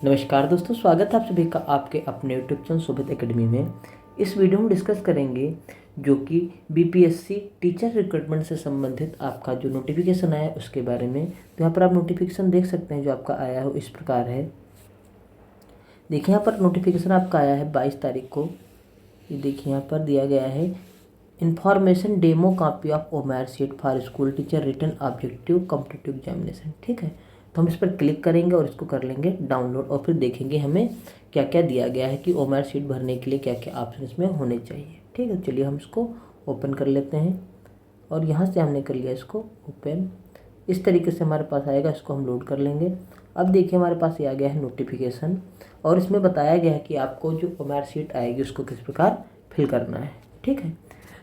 नमस्कार दोस्तों, स्वागत है आप सभी का आपके अपने यूट्यूब चैनल शोभित एकेडमी में। इस वीडियो में डिस्कस करेंगे जो कि बीपीएससी टीचर रिक्रूटमेंट से संबंधित आपका जो नोटिफिकेशन आया है उसके बारे में। तो यहाँ पर आप नोटिफिकेशन देख सकते हैं जो आपका आया हो इस प्रकार है। देखिए यहाँ पर नोटिफिकेशन आपका आया है 22 तारीख को। ये देखिए यहाँ पर दिया गया है information demo copy of OMR sheet for school teacher written objective competitive examination. ठीक है, तो हम इस पर क्लिक करेंगे और इसको कर लेंगे डाउनलोड और फिर देखेंगे हमें क्या क्या दिया गया है कि ओमेर शीट भरने के लिए क्या क्या ऑप्शन इसमें होने चाहिए। ठीक है, चलिए हम इसको ओपन कर लेते हैं और यहाँ से हमने कर लिया इसको ओपन। इस तरीके से हमारे पास आएगा, इसको हम लोड कर लेंगे। अब देखिए हमारे पास ये आ गया है नोटिफिकेशन और इसमें बताया गया है कि आपको जो ओमेर शीट आएगी उसको किस प्रकार फिल करना है। ठीक है,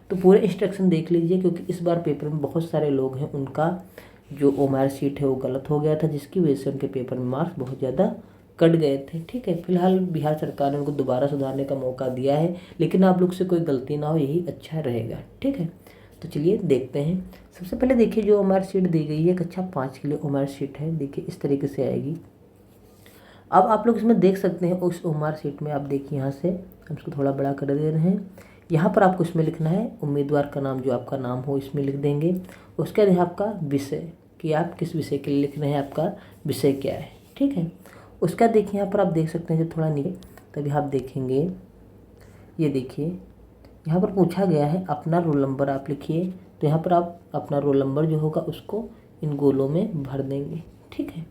तो पूरे इंस्ट्रक्शन देख लीजिए क्योंकि इस बार पेपर में बहुत सारे लोग हैं उनका जो ओमेर शीट है वो गलत हो गया था, जिसकी वजह से उनके पेपर में मार्क्स बहुत ज़्यादा कट गए थे। ठीक है, फिलहाल बिहार सरकार ने उनको दोबारा सुधारने का मौका दिया है, लेकिन आप लोग से कोई गलती ना हो यही अच्छा रहेगा। ठीक है, तो चलिए देखते हैं। सबसे पहले देखिए जो ओमेर शीट दी गई है कक्षा 5 के लिए ओमेर शीट है। देखिए इस तरीके से आएगी। अब आप लोग इसमें देख सकते हैं उस ओमेर शीट में आप देखिए यहाँ से हम इसको थोड़ा बड़ा कर दे रहे हैं। यहाँ पर आपको इसमें लिखना है उम्मीदवार का नाम, जो आपका नाम हो इसमें लिख देंगे। उसके बाद आपका विषय कि आप किस विषय के लिए लिख रहे हैं, आपका विषय क्या है। ठीक है, उसका देखिए यहाँ पर आप देख सकते हैं जो थोड़ा नीचे तभी आप देखेंगे। ये देखिए यहाँ पर पूछा गया है अपना रोल नंबर आप लिखिए। तो यहाँ पर आप अपना रोल नंबर जो होगा उसको इन गोलों में भर देंगे। ठीक है,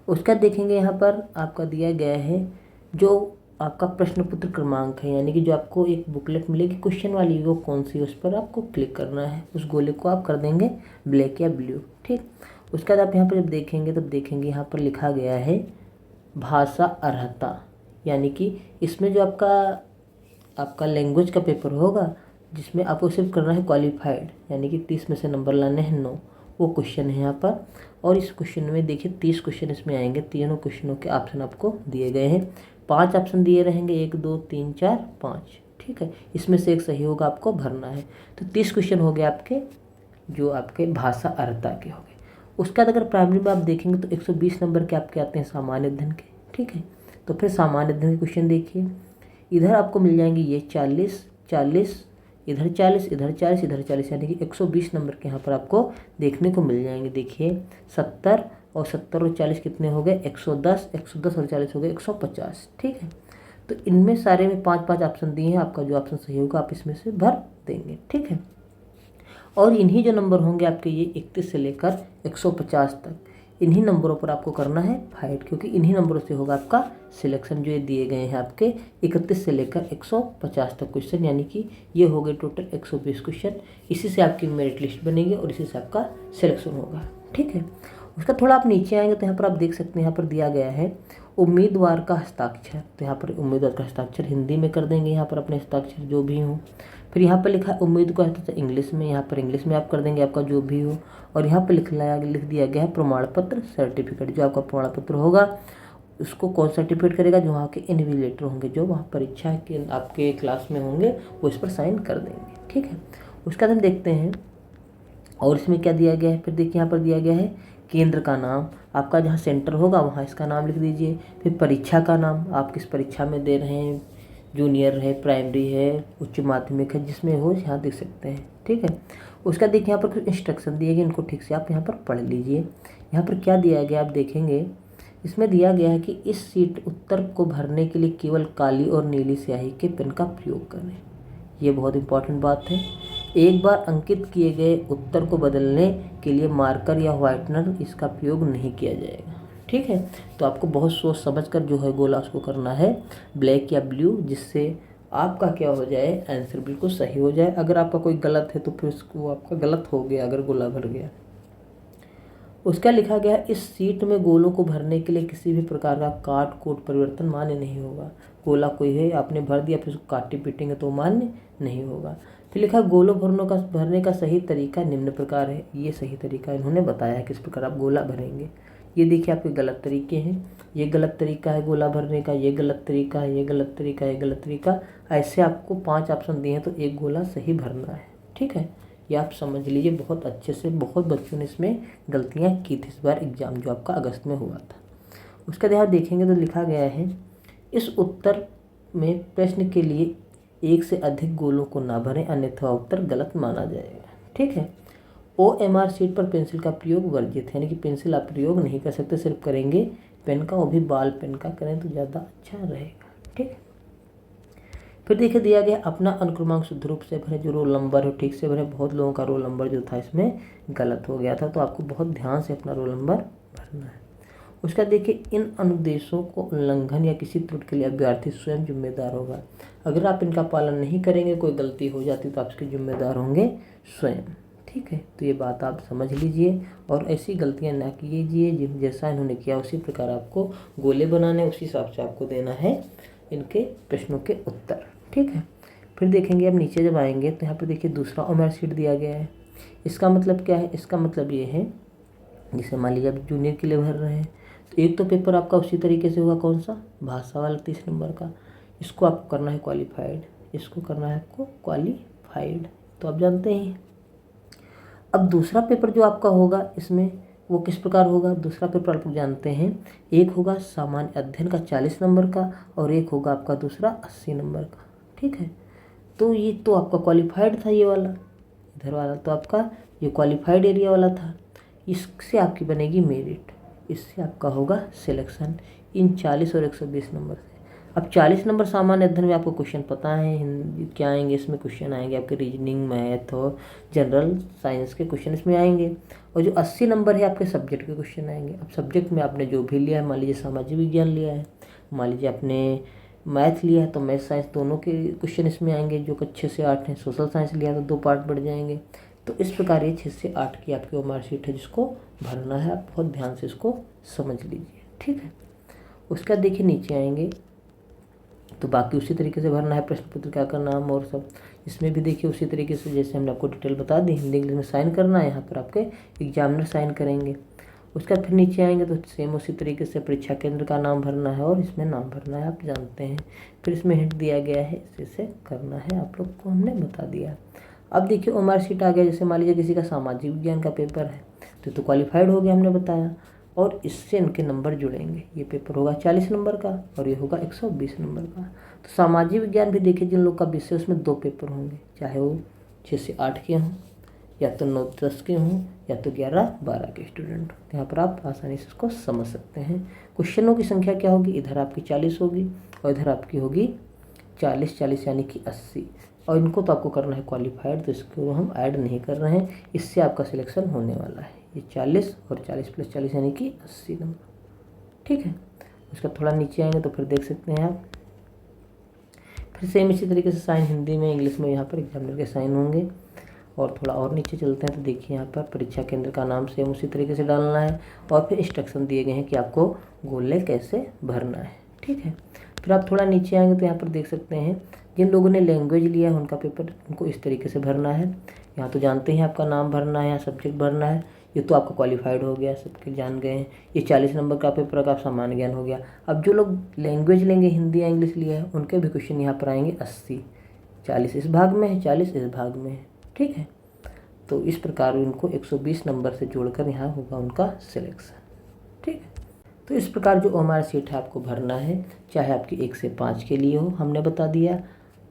उसका देखेंगे यहाँ पर आपका दिया गया है जो आपका प्रश्न पत्र क्रमांक है, यानी कि जो आपको एक बुकलेट मिलेगी क्वेश्चन वाली वो कौन सी, उस पर आपको क्लिक करना है। उस गोले को आप कर देंगे ब्लैक या ब्लू। ठीक, उसके बाद आप यहाँ पर जब देखेंगे तब देखेंगे यहाँ पर लिखा गया है भाषा अर्हता, यानी कि इसमें जो आपका लैंग्वेज का पेपर होगा जिसमें आपको सिर्फ करना है क्वालिफाइड, यानी कि 30 में से नंबर लाने हैं 9, वो क्वेश्चन है यहाँ पर। और इस क्वेश्चन में देखिए 30 क्वेश्चन इसमें आएंगे। तीनों क्वेश्चनों के ऑप्शन आपको दिए गए हैं। 5 ऑप्शन दिए रहेंगे, 1 2 3 4 5। ठीक है, इसमें से एक सही होगा आपको भरना है। तो 30 क्वेश्चन हो गए आपके जो आपके भाषा अर्हता के हो गए। उसके बाद अगर प्राइमरी में आप देखेंगे तो 120 नंबर के आपके आते हैं सामान्य अध्ययन के। ठीक है, तो फिर सामान्य अध्ययन के क्वेश्चन देखिए। इधर आपको मिल जाएंगे ये 40 40, इधर 40 इधर 40 इधर 40, यानी कि 120 नंबर के यहाँ पर आपको देखने को मिल जाएंगे। देखिए 70 और 70 और 40 कितने हो गए 110, 110 और 40 हो गए 150। ठीक है, तो इनमें सारे में 5-5 ऑप्शन दिए हैं। आपका जो ऑप्शन सही होगा आप इसमें से भर देंगे। ठीक है, और इन्हीं जो नंबर होंगे आपके ये 31 से लेकर 150 तक, इन्हीं नंबरों पर आपको करना है फाइट, क्योंकि इन्हीं नंबरों से होगा आपका सिलेक्शन। जो ये दिए गए हैं आपके 31 से लेकर 150 तक क्वेश्चन, यानी कि ये हो गए टोटल 120 क्वेश्चन। इसी से आपकी मेरिट लिस्ट बनेगी और इसी से आपका सिलेक्शन होगा। ठीक है, उसका थोड़ा आप नीचे आएंगे तो यहाँ पर आप देख सकते हैं यहाँ पर दिया गया है उम्मीदवार का हस्ताक्षर। तो यहाँ पर उम्मीदवार का हस्ताक्षर हिंदी में कर देंगे, यहाँ पर अपने हस्ताक्षर जो भी हो। फिर यहाँ पर लिखा है उम्मीदवार का हस्ताक्षर इंग्लिश में, यहाँ पर इंग्लिश में आप कर देंगे आपका जो भी हो। और यहाँ पर लिख दिया गया है प्रमाण पत्र सर्टिफिकेट। जो आपका प्रमाण पत्र होगा उसको कौन सर्टिफिकेट करेगा, जो वहाँ के इन्विजिलेटर होंगे जो वहाँ परीक्षा के आपके क्लास में होंगे वो इस पर साइन कर देंगे। ठीक है, उसका हम देखते हैं और इसमें क्या दिया गया है। फिर देखिए यहाँ पर दिया गया है केंद्र का नाम, आपका जहाँ सेंटर होगा वहाँ इसका नाम लिख दीजिए। फिर परीक्षा का नाम, आप किस परीक्षा में दे रहे हैं, जूनियर है, प्राइमरी है, उच्च माध्यमिक है, जिसमें हो यहाँ देख सकते हैं। ठीक है, उसका देखिए यहाँ पर कुछ इंस्ट्रक्शन दिए गए, इनको ठीक से आप यहाँ पर पढ़ लीजिए। यहाँ पर क्या दिया गया आप देखेंगे, इसमें दिया गया है कि इस सीट उत्तर को भरने के लिए केवल काली और नीली स्याही के पेन का प्रयोग करें। ये बहुत इंपॉर्टेंट बात है। एक बार अंकित किए गए उत्तर को बदलने के लिए मार्कर या व्हाइटनर इसका प्रयोग नहीं किया जाएगा। ठीक है, तो आपको बहुत सोच समझकर जो है गोला उसको करना है ब्लैक या ब्लू, जिससे आपका क्या हो जाए आंसर बिल्कुल सही हो जाए। अगर आपका कोई गलत है तो फिर उसको आपका गलत हो गया अगर गोला भर गया। उसका लिखा गया इस सीट में गोलों को भरने के लिए किसी भी प्रकार का काट कोट परिवर्तन मान्य नहीं होगा। गोला कोई है आपने भर दिया फिर उसको काटे पीटेंगे तो मान्य नहीं होगा। फिर लिखा गोलों भरने का सही तरीका निम्न प्रकार है। ये सही तरीका इन्होंने बताया है किस प्रकार आप गोला भरेंगे। ये देखिए आपके गलत तरीके हैं, ये गलत तरीका है गोला भरने का, ये गलत तरीका है, ये गलत तरीका है, ये गलत तरीका। ऐसे आपको 5 ऑप्शन दिए हैं तो एक गोला सही भरना है। ठीक है, ये आप समझ लीजिए बहुत अच्छे से। बहुत बच्चों ने इसमें गलतियां की थी इस बार एग्ज़ाम जो आपका अगस्त में हुआ था। उसका ध्यान देखेंगे तो लिखा गया है, इस उत्तर में प्रश्न के लिए एक से अधिक गोलों को ना भरें, अन्यथा उत्तर गलत माना जाएगा। ठीक है। OMR शीट पर पेंसिल का प्रयोग वर्जित है, यानी कि पेंसिल आप प्रयोग नहीं कर सकते, सिर्फ करेंगे पेन का, वो भी बाल पेन का करें तो ज़्यादा अच्छा रहेगा। ठीक है। फिर देखिए दिया गया, अपना अनुक्रमांक शुद्ध रूप से भरें, जो रोल नंबर है ठीक से भरें। बहुत लोगों का रोल नंबर जो था इसमें गलत हो गया था, तो आपको बहुत ध्यान से अपना रोल नंबर भरना है। उसका देखिए, इन अनुदेशों को उल्लंघन या किसी त्रुटि के लिए अभ्यर्थी स्वयं जिम्मेदार होगा। अगर आप इनका पालन नहीं करेंगे, कोई गलती हो जाती तो आप इसके जिम्मेदार होंगे स्वयं। ठीक है। तो ये बात आप समझ लीजिए और ऐसी गलतियां ना कीजिए, जैसा इन्होंने किया उसी प्रकार आपको गोले बनाने, उसी हिसाब से आपको देना है इनके प्रश्नों के उत्तर। ठीक है। फिर देखेंगे, अब नीचे जब आएंगे तो यहाँ पर देखिए दूसरा OMR शीट दिया गया है। इसका मतलब क्या है? इसका मतलब ये है, जैसे मान लीजिए आप जूनियर के लिए भर रहे हैं तो एक तो पेपर आपका उसी तरीके से होगा, कौन सा? भाषा वाला 30 नंबर का। इसको आपको करना है क्वालिफाइड, इसको करना है आपको क्वालिफाइड, तो आप जानते हैं। अब दूसरा पेपर जो आपका होगा इसमें वो किस प्रकार होगा? दूसरा पेपर आप लोग जानते हैं, एक होगा सामान्य अध्ययन का 40 नंबर का और एक होगा आपका दूसरा 80 नंबर का। ठीक है। तो ये तो आपका क्वालिफाइड था, ये वाला इधर वाला तो आपका ये क्वालिफाइड एरिया वाला था। इससे आपकी बनेगी मेरिट, इससे आपका होगा सिलेक्शन इन 40 और 120 नंबर से। अब 40 नंबर सामान्य अध्ययन में आपको क्वेश्चन पता है, हिंदी क्या आएंगे इसमें? क्वेश्चन आएंगे आपके रीजनिंग, मैथ और जनरल साइंस के क्वेश्चन इसमें आएंगे। और जो 80 नंबर है आपके सब्जेक्ट के क्वेश्चन आएंगे। अब सब्जेक्ट में आपने जो भी लिया है, मान लीजिए सामाजिक विज्ञान लिया है, मान लीजिए आपने मैथ लिया है तो मैथ साइंस दोनों के क्वेश्चन इसमें आएंगे, जो कि 6 से 8 हैं। सोशल साइंस लिया तो 2 पार्ट बढ़ जाएंगे। तो इस प्रकार ये 6 से 8 की आपकी OMR शीट है, जिसको भरना है। आप बहुत ध्यान से इसको समझ लीजिए। ठीक है। उसका देखिए नीचे आएंगे तो बाकी उसी तरीके से भरना है, प्रश्न पत्रिका का नाम और सब। इसमें भी देखिए उसी तरीके से जैसे हमने आपको डिटेल बता दी, हिंदी इंग्लिश में साइन करना है, यहाँ पर आपके एग्जामिनर साइन करेंगे। उसका फिर नीचे आएंगे तो सेम उसी तरीके से परीक्षा केंद्र का नाम भरना है और इसमें नाम भरना है, आप जानते हैं। फिर इसमें हिंट दिया गया है, इसे करना है, आप लोग को हमने बता दिया। अब देखिए OMR शीट आ गया, जैसे मान लीजिए किसी का सामाजिक विज्ञान का पेपर है तो क्वालिफाइड हो गया, हमने बताया। और इससे इनके नंबर जुड़ेंगे। ये पेपर होगा 40 नंबर का और ये होगा 120 नंबर का। तो सामाजिक विज्ञान भी देखिए, जिन लोग का विषय उसमें 2 पेपर होंगे, चाहे वो 6 से 8 के हों या तो 9-10 के हों या तो 11-12 के स्टूडेंट। यहाँ पर आप आसानी से इसको समझ सकते हैं। क्वेश्चनों की संख्या क्या होगी? इधर आपकी 40 होगी और इधर आपकी होगी 40 यानी कि 80। और इनको तो आपको करना है क्वालिफाइड, तो इसको हम ऐड नहीं कर रहे हैं, इससे आपका सिलेक्शन होने वाला है। ये 40 और 40 + 40 यानी कि 80 नंबर। ठीक है। उसका थोड़ा नीचे आएंगे तो फिर देख सकते हैं आप, फिर सेम इसी तरीके से साइन हिंदी में इंग्लिश में यहाँ पर एग्जामिनर के साइन होंगे। और थोड़ा और नीचे चलते हैं तो देखिए यहाँ पर परीक्षा केंद्र का नाम सेम उसी तरीके से डालना है और फिर इंस्ट्रक्शन दिए गए हैं कि आपको गोले कैसे भरना है। ठीक है। फिर आप थोड़ा नीचे आएंगे तो यहाँ पर देख सकते हैं, जिन लोगों ने लैंग्वेज लिया है उनका पेपर उनको इस तरीके से भरना है। यहाँ तो जानते हैं आपका नाम भरना है, यहाँ सब्जेक्ट भरना है। ये तो आपका क्वालिफाइड हो गया, सबके जान गए हैं। ये 40 नंबर का पेपर का सामान्य ज्ञान हो गया। अब जो लोग लैंग्वेज लेंगे, हिंदी या इंग्लिश लिया है, उनके भी क्वेश्चन यहाँ पर आएंगे 80। 40 इस भाग में है, 40 इस भाग में है। ठीक है। तो इस प्रकार उनको 120 नंबर से जोड़कर यहाँ होगा उनका सिलेक्शन। ठीक है। तो इस प्रकार जो OMR शीट है आपको भरना है, चाहे आपकी 1 से 5 के लिए हो, हमने बता दिया।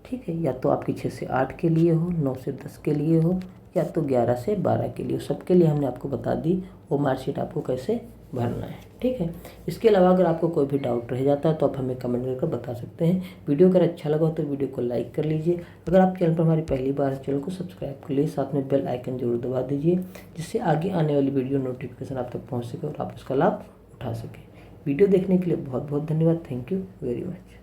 ठीक है। या तो आपकी 6 से 8 के लिए हो, 9 से 10 के लिए हो या तो 11 से 12 के लिए हो, सबके लिए हमने आपको बता दी OMR शीट आपको कैसे भरना है। ठीक है। इसके अलावा अगर आपको कोई भी डाउट रह जाता है तो आप हमें कमेंट करके बता सकते हैं। वीडियो अगर अच्छा लगा हो तो वीडियो को लाइक कर लीजिए। अगर आप चैनल पर हमारी पहली बार है, चैनल को सब्सक्राइब कर लीजिए, साथ में बेल आइकन जरूर दबा दीजिए, जिससे आगे आने वाली वीडियो नोटिफिकेशन आप तक पहुँच सके और आप उसका लाभ उठा सकें। वीडियो देखने के लिए बहुत बहुत धन्यवाद। Thank you very much.